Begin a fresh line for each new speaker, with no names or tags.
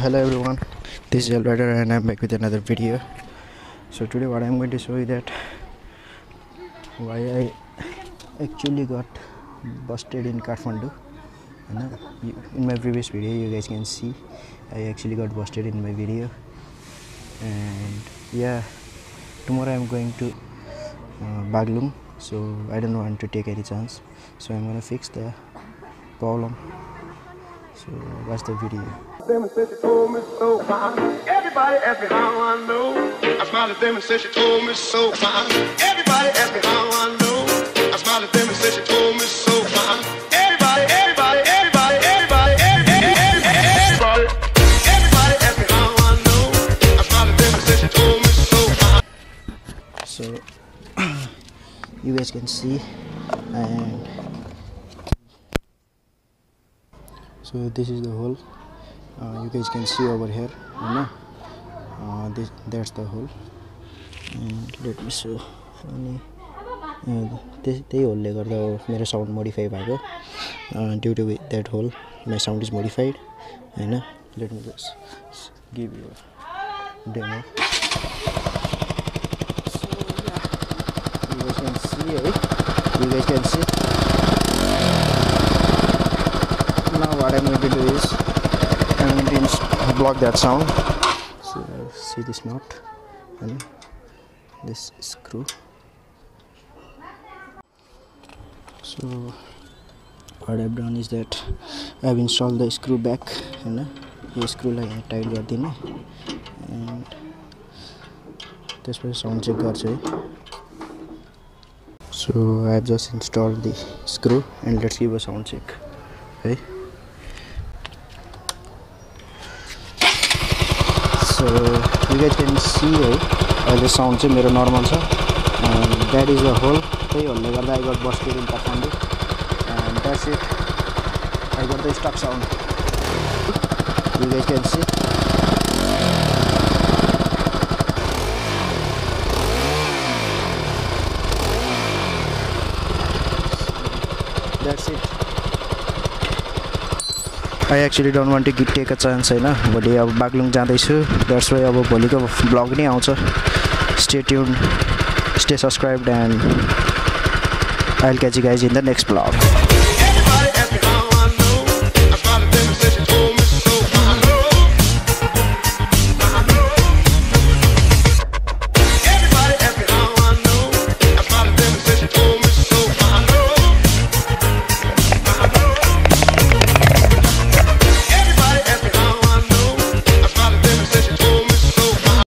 Hello everyone, this is Reveled and I'm back with another video. So today what I'm going to show you that why I actually got busted in Kathmandu. In my previous video you guys can see I actually got busted in my video, and yeah, tomorrow I'm going to Baglung, so I don't want to take any chance, so I'm gonna fix the problem. So watch the video.
Them said she told me so fine. Everybody asked me how I know. I smiled at them and said she told me so fine. Everybody asked me how I know. I smiled at them and said she told me so fine. Everybody asked me how I know. I smiled at them and said she told me so fine.
So you guys can see, and so this is the hole. You guys can see over here, that's the hole. And let me show. त्यही होलले गर्दा मेरो sound modify भएको, due to that hole my sound is modified. हैन, let me just give you a demo. So yeah, you guys can see, you guys can see. Now what I'm going to do is I'm going to block that sound. So see this knot and this screw. So what I've done is that I've installed the screw back, and this screw like tight gardine, and this way sound check garchu. So I've just installed the screw and let's give a sound check. Okay. So you guys can see the sound is very normal, and that is the hole. I got busted in Kathmandu, and that's it. I got the stock sound. You guys can see. That's it. I actually don't want to take a chance, but अब बागलुङ जाँदैछु, that's why अब भोलिको vlog नै आउँछ. Stay tuned, stay subscribed, and I'll catch you guys in the next vlog.